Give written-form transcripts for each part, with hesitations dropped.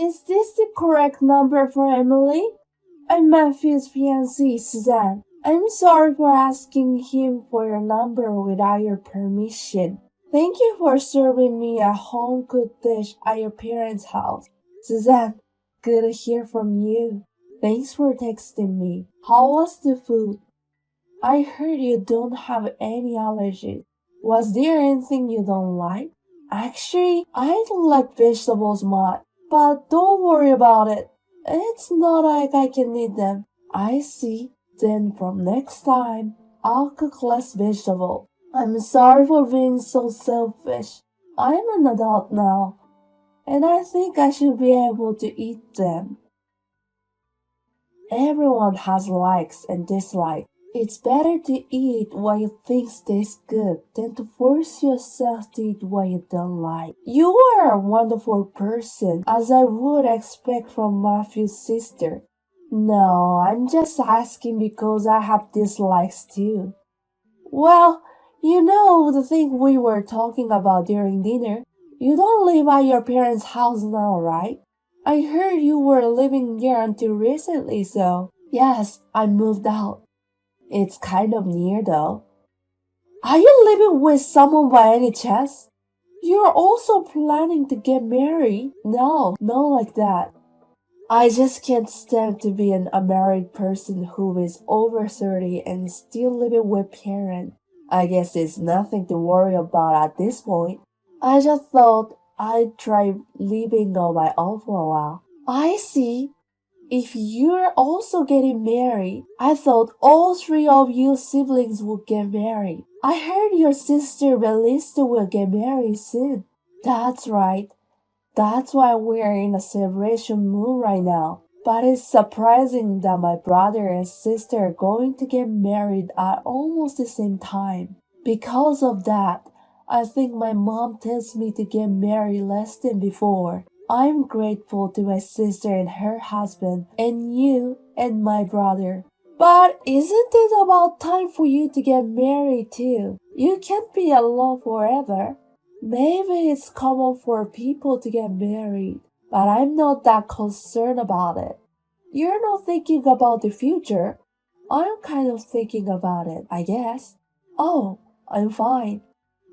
Is this the correct number for Emily? I'm Matthew's fiancée, Suzanne. I'm sorry for asking him for your number without your permission. Thank you for serving me a home-cooked dish at your parents' house. Suzanne, good to hear from you. Thanks for texting me. How was the food? I heard you don't have any allergies. Was there anything you don't like? Actually, I don't like vegetables much, but don't worry about it. It's not like I can eat them. I see. Then from next time, I'll cook less vegetable. I'm sorry for being so selfish. I'm an adult now, and I think I should be able to eat them. Everyone has likes and dislikes. It's better to eat what you think tastes good than to force yourself to eat what you don't like. You are a wonderful person, as I would expect from Matthew's sister. No, I'm just asking because I have dislikes too. Well, you know the thing we were talking about during dinner. You don't live at your parents' house now, right? I heard you were living here until recently, so yes, I moved out. It's kind of near though. Are you living with someone by any chance? You're also planning to get married? No, not like that. I just can't stand to be an unmarried person who is over 30 and still living with parents. I guess it's nothing to worry about at this point. I just thought I'd try living on my own for a while. I see. If you're also getting married, I thought all three of you siblings would get married. I heard your sister Melissa will get married soon. That's right. That's why we're in a celebration mood right now. But it's surprising that my brother and sister are going to get married at almost the same time. Because of that, I think my mom tells me to get married less than before. I'm grateful to my sister and her husband, and you and my brother. But isn't it about time for you to get married too? You can't be alone forever. Maybe it's common for people to get married, but I'm not that concerned about it. You're not thinking about the future. I'm kind of thinking about it, I guess. Oh, I'm fine.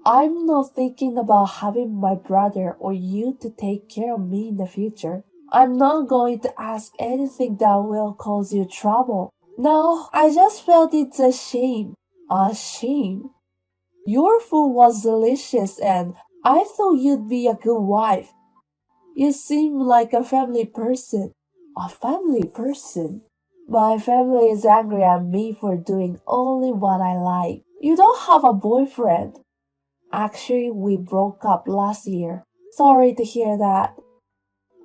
I'm not thinking about having my brother or you to take care of me in the future. I'm not going to ask anything that will cause you trouble. No, I just felt it's a shame. A shame? Your food was delicious and I thought you'd be a good wife. You seem like a family person. A family person? My family is angry at me for doing only what I like. You don't have a boyfriend. Actually, we broke up last year. Sorry to hear that.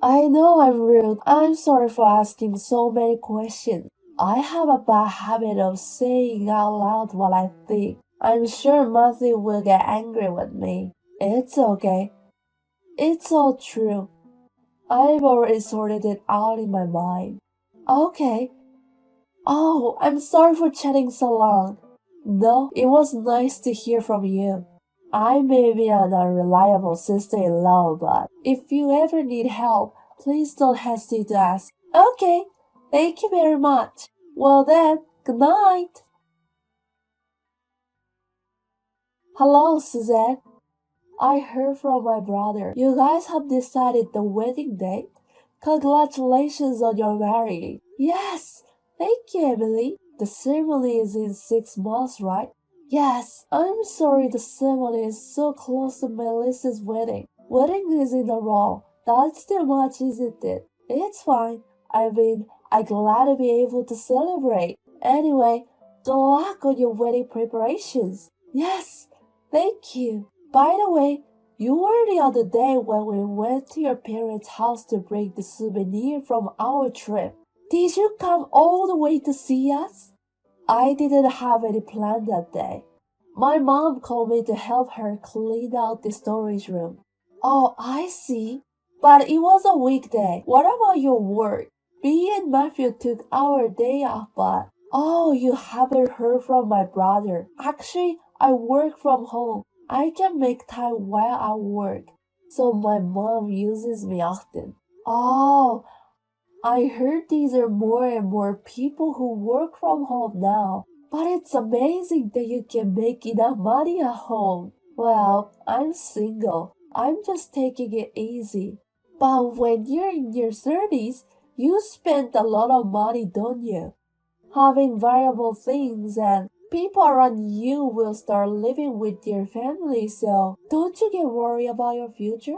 I know I'm rude. I'm sorry for asking so many questions. I have a bad habit of saying out loud what I think. I'm sure Matthew will get angry with me. It's okay. It's all true. I've already sorted it out in my mind. Okay. Oh, I'm sorry for chatting so long. No, it was nice to hear from you. I may be an unreliable sister-in-law, but if you ever need help, please don't hesitate to ask. Okay, thank you very much. Well then, good night. Hello, Suzanne. I heard from my brother. You guys have decided the wedding date? Congratulations on your marriage. Yes, thank you, Emily. The ceremony is in 6 months, right? Yes, I'm sorry the ceremony is so close to Melissa's wedding. Wedding is in a row. That's too much, isn't it? It's fine. I'm glad to be able to celebrate. Anyway, good luck on your wedding preparations. Yes, thank you. By the way, you were the other day when we went to your parents' house to bring the souvenir from our trip. Did you come all the way to see us? I didn't have any plan that day. My mom called me to help her clean out the storage room. Oh, I see. But it was a weekday. What about your work? Me and Matthew took our day off, but... Oh, you haven't heard from my brother. Actually, I work from home. I can make time while I work. So my mom uses me often. Oh, I heard these are more and more people who work from home now. But it's amazing that you can make enough money at home. Well, I'm single. I'm just taking it easy. But when you're in your 30s, you spend a lot of money, don't you? Having variable things and people around you will start living with your family, so don't you get worried about your future?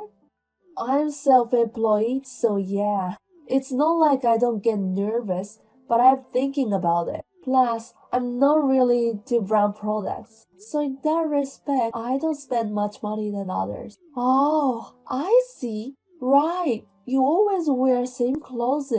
I'm self-employed, so yeah. It's not like I don't get nervous, but I'm thinking about it. Plus, I'm not really into brand products. So in that respect, I don't spend much money than others. Oh, I see. Right. You always wear same clothes.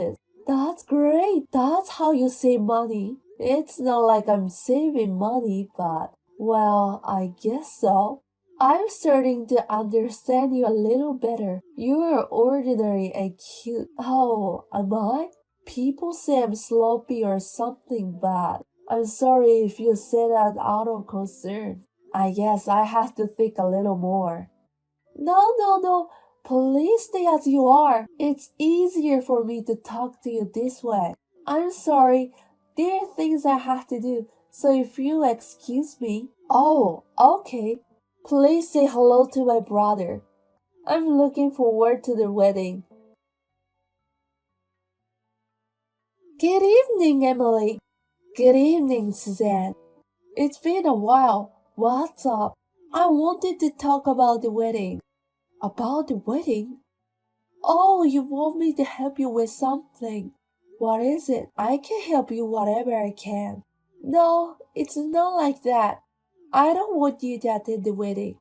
That's great. That's how you save money. It's not like I'm saving money, but well, I guess so. I'm starting to understand you a little better. You are ordinary and cute. Oh, am I? People say I'm sloppy or something bad. I'm sorry if you say that out of concern. I guess I have to think a little more. No, no, no. Please stay as you are. It's easier for me to talk to you this way. I'm sorry. There are things I have to do. So if you excuse me. Oh, okay. Please say hello to my brother. I'm looking forward to the wedding. Good evening, Emily. Good evening, Suzanne. It's been a while. What's up? I wanted to talk about the wedding. About the wedding? Oh, you want me to help you with something. What is it? I can help you whatever I can. No, it's not like that. I don't want you to attend the wedding.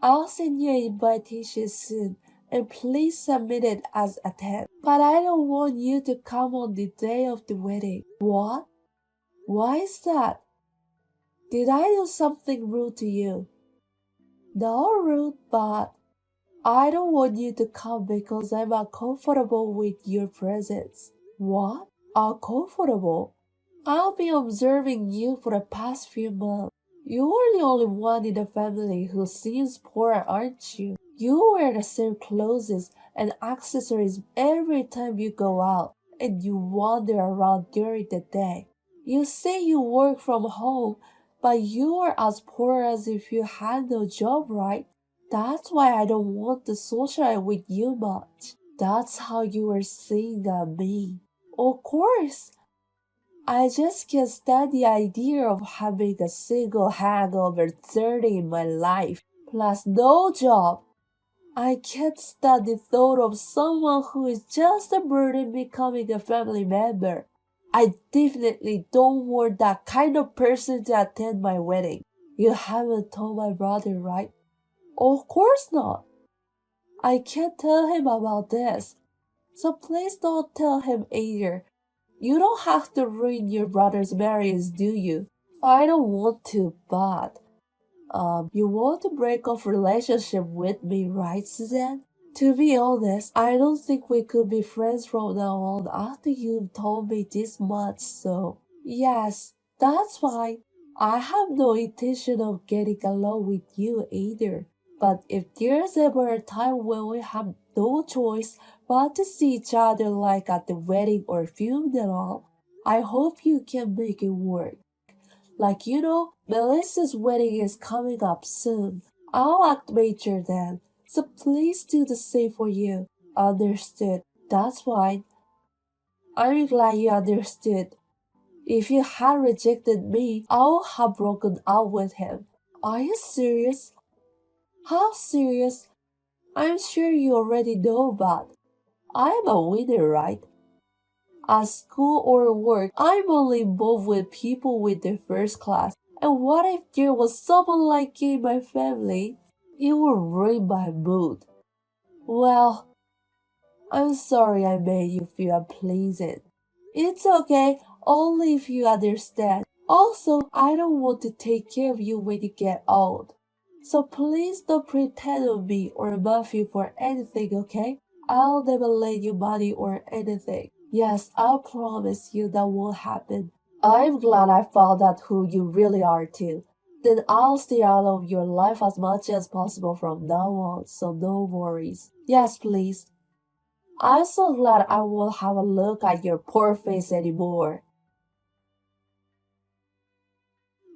I'll send you an invitation soon, and please submit it as attend. But I don't want you to come on the day of the wedding. What? Why is that? Did I do something rude to you? Not rude, but I don't want you to come because I'm uncomfortable with your presence. What? Uncomfortable? I've been observing you for the past few months. You're the only one in the family who seems poor, aren't you? You wear the same clothes and accessories every time you go out, and you wander around during the day. You say you work from home, but you are as poor as if you had no job, right? That's why I don't want to socialize with you much. That's how you were saying at me. Of course, I just can't stand the idea of having a single hangover 30 in my life, plus no job. I can't stand the thought of someone who is just a burden becoming a family member. I definitely don't want that kind of person to attend my wedding. You haven't told my brother, right? Of course not. I can't tell him about this. So please don't tell him either. You don't have to ruin your brother's marriage, do you? I don't want to, but you want to break off relationship with me, right, Suzanne? To be honest, I don't think we could be friends from now on after you've told me this much, so yes, that's fine. I have no intention of getting along with you either. But if there's ever a time when we have no choice but to see each other like at the wedding or funeral, I hope you can make it work. Like Melissa's wedding is coming up soon. I'll act major then, so please do the same for you. Understood. That's fine. I'm glad you understood. If you had rejected me, I would have broken up with him. Are you serious? How serious? I'm sure you already know, but I'm a winner, right? At school or work, I'm only involved with people with the first class. And what if there was someone like you in my family? It would ruin my mood. Well, I'm sorry I made you feel unpleasant. It's okay, only if you understand. Also, I don't want to take care of you when you get old. So please don't pretend on me or muff you for anything, okay? I'll never lend you money or anything. Yes, I'll promise you that won't happen. I'm glad I found out who you really are too. Then I'll stay out of your life as much as possible from now on, so no worries. Yes, please. I'm so glad I won't have a look at your poor face anymore.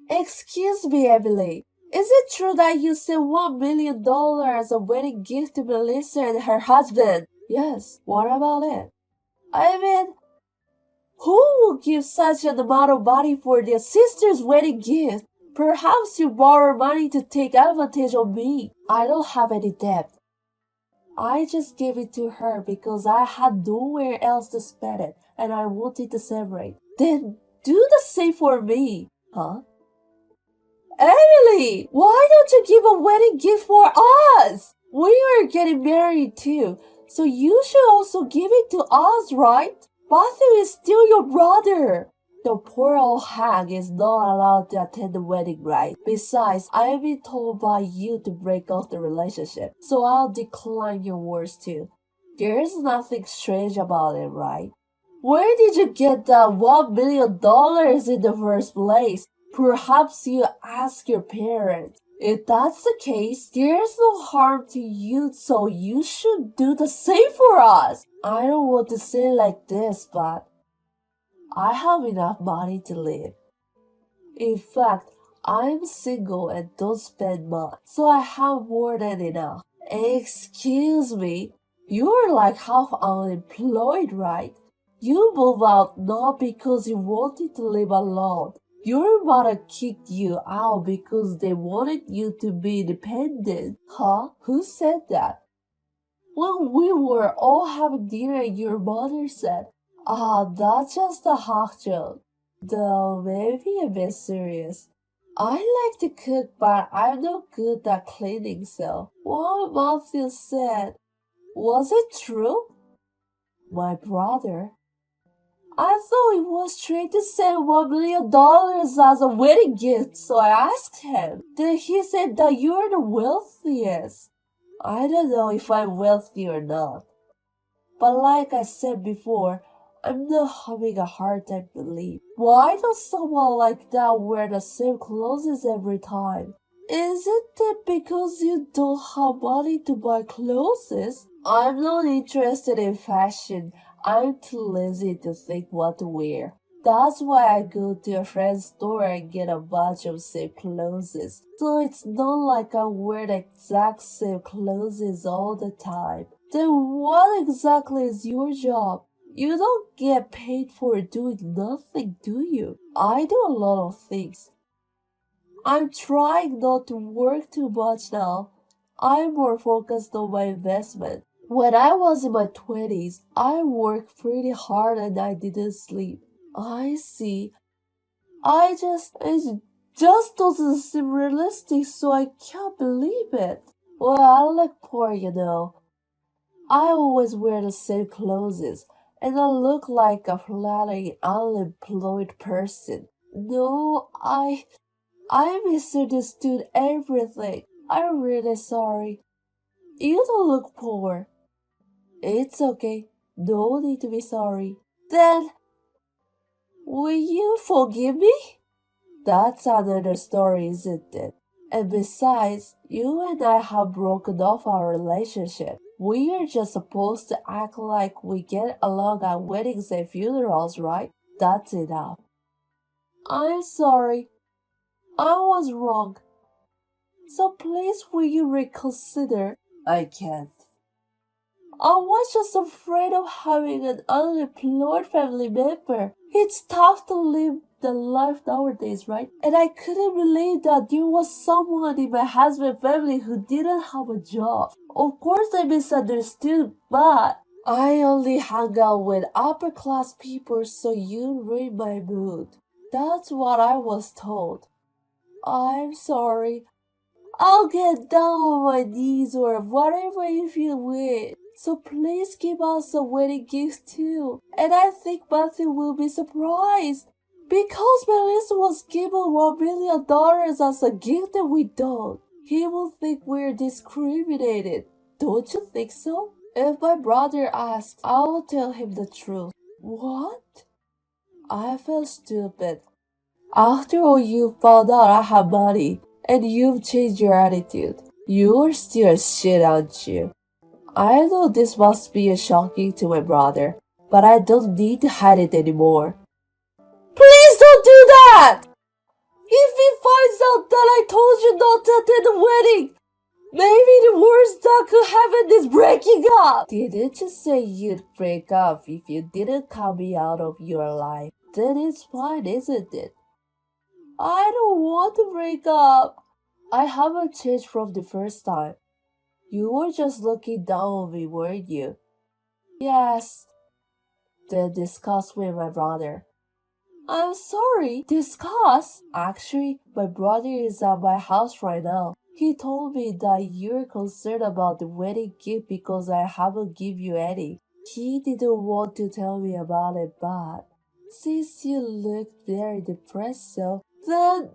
Excuse me, Emily. Is it true that you sent $1 million as a wedding gift to Melissa and her husband? Yes, what about it? I mean, who would give such an amount of money for their sister's wedding gift? Perhaps you borrow money to take advantage of me. I don't have any debt. I just gave it to her because I had nowhere else to spend it and I wanted to celebrate. Then do the same for me. Huh? Emily, why don't you give a wedding gift for us? We are getting married too, so you should also give it to us, right? Matthew is still your brother. The poor old hag is not allowed to attend the wedding, right? Besides, I have been told by you to break off the relationship, so I'll decline your words too. There's nothing strange about it, right? Where did you get that $1 million in the first place? Perhaps you ask your parents. If that's the case, there's no harm to you, so you should do the same for us. I don't want to say it like this, but I have enough money to live. In fact, I'm single and don't spend much, so I have more than enough. Excuse me, you're like half unemployed, right? You moved out not because you wanted to live alone. Your mother kicked you out because they wanted you to be independent. Huh? Who said that? When we were all having dinner, your mother said, that's just a half joke. Though maybe a bit serious. I like to cook, but I'm not good at cleaning, so what Matthew said, was it true? My brother, I thought it was straight to send $1 million as a wedding gift, so I asked him. Then he said that you're the wealthiest. I don't know if I'm wealthy or not. But like I said before, I'm not having a hard time believing. Why does someone like that wear the same clothes every time? Isn't it because you don't have money to buy clothes? I'm not interested in fashion. I'm too lazy to think what to wear. That's why I go to a friend's store and get a bunch of same clothes. So it's not like I wear the exact same clothes all the time. Then what exactly is your job? You don't get paid for doing nothing, do you? I do a lot of things. I'm trying not to work too much now. I'm more focused on my investment. When I was in my 20s, I worked pretty hard and I didn't sleep. I see. It just doesn't seem realistic, so I can't believe it. Well, I look poor, you know. I always wear the same clothes, and I look like a flatly unemployed person. No, I misunderstood everything. I'm really sorry. You don't look poor. It's okay. No need to be sorry. Then, will you forgive me? That's another story, isn't it? And besides, you and I have broken off our relationship. We are just supposed to act like we get along at weddings and funerals, right? That's enough. I'm sorry. I was wrong. So please will you reconsider? I can't. I was just afraid of having an unemployed family member. It's tough to live the life nowadays, right? And I couldn't believe that there was someone in my husband's family who didn't have a job. Of course I misunderstood, but I only hung out with upper class people, so you ruined my mood. That's what I was told. I'm sorry. I'll get down on my knees or whatever if you wish. So please give us a wedding gift too. And I think Matthew will be surprised. Because Melissa was given $1 million as a gift and we don't. He will think we're discriminated. Don't you think so? If my brother asks, I will tell him the truth. What? I feel stupid. After all, you found out I have money. And you've changed your attitude. You're still a shit, aren't you? I know this must be shocking to my brother, but I don't need to hide it anymore. Please don't do that! If he finds out that I told you not to attend the wedding, maybe the worst that could happen is breaking up. Didn't you say you'd break up if you didn't cut me out of your life? Then it's fine, isn't it? I don't want to break up. I haven't changed from the first time. You were just looking down on me, weren't you? Yes. Then discuss with my brother. I'm sorry, discuss? Actually, my brother is at my house right now. He told me that you're concerned about the wedding gift because I haven't given you any. He didn't want to tell me about it, but since you look very depressed, so then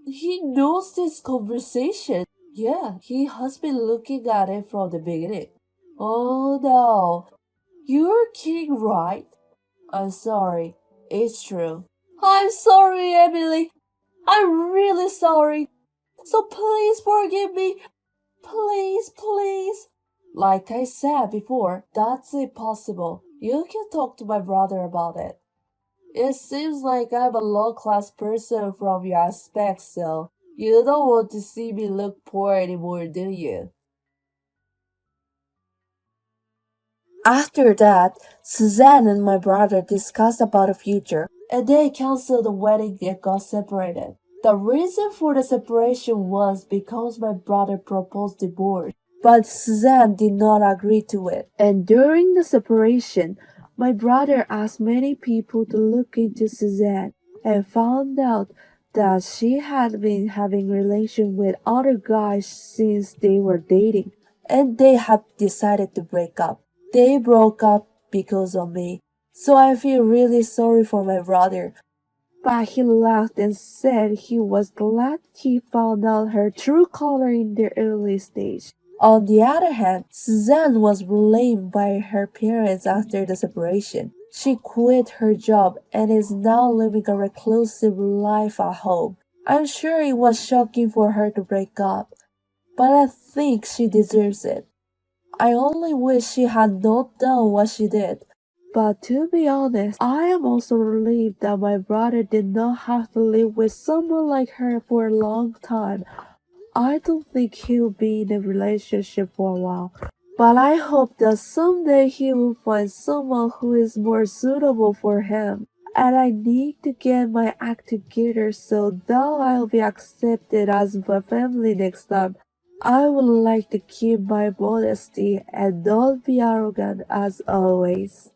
he knows this conversation. Yeah, he has been looking at it from the beginning. Oh no, you're kidding, right? I'm sorry. It's true. I'm sorry, Emily. I'm really sorry. So please forgive me. Please, please. Like I said before, that's impossible. You can talk to my brother about it. It seems like I'm a low-class person from your aspect, so you don't want to see me look poor anymore, do you? After that, Suzanne and my brother discussed about the future, and they canceled the wedding and got separated. The reason for the separation was because my brother proposed divorce, but Suzanne did not agree to it. And during the separation, my brother asked many people to look into Suzanne and found out that she had been having relations with other guys since they were dating, and they had decided to break up. They broke up because of me, so I feel really sorry for my brother. But he laughed and said he was glad he found out her true color in the early stage. On the other hand, Suzanne was blamed by her parents after the separation. She quit her job and is now living a reclusive life at home. I'm sure it was shocking for her to break up, but I think she deserves it. I only wish she had not done what she did. But to be honest, I am also relieved that my brother did not have to live with someone like her for a long time. I don't think he'll be in a relationship for a while. But I hope that someday he will find someone who is more suitable for him. And I need to get my act together so that I'll be accepted as my family next time. I would like to keep my modesty and not be arrogant as always.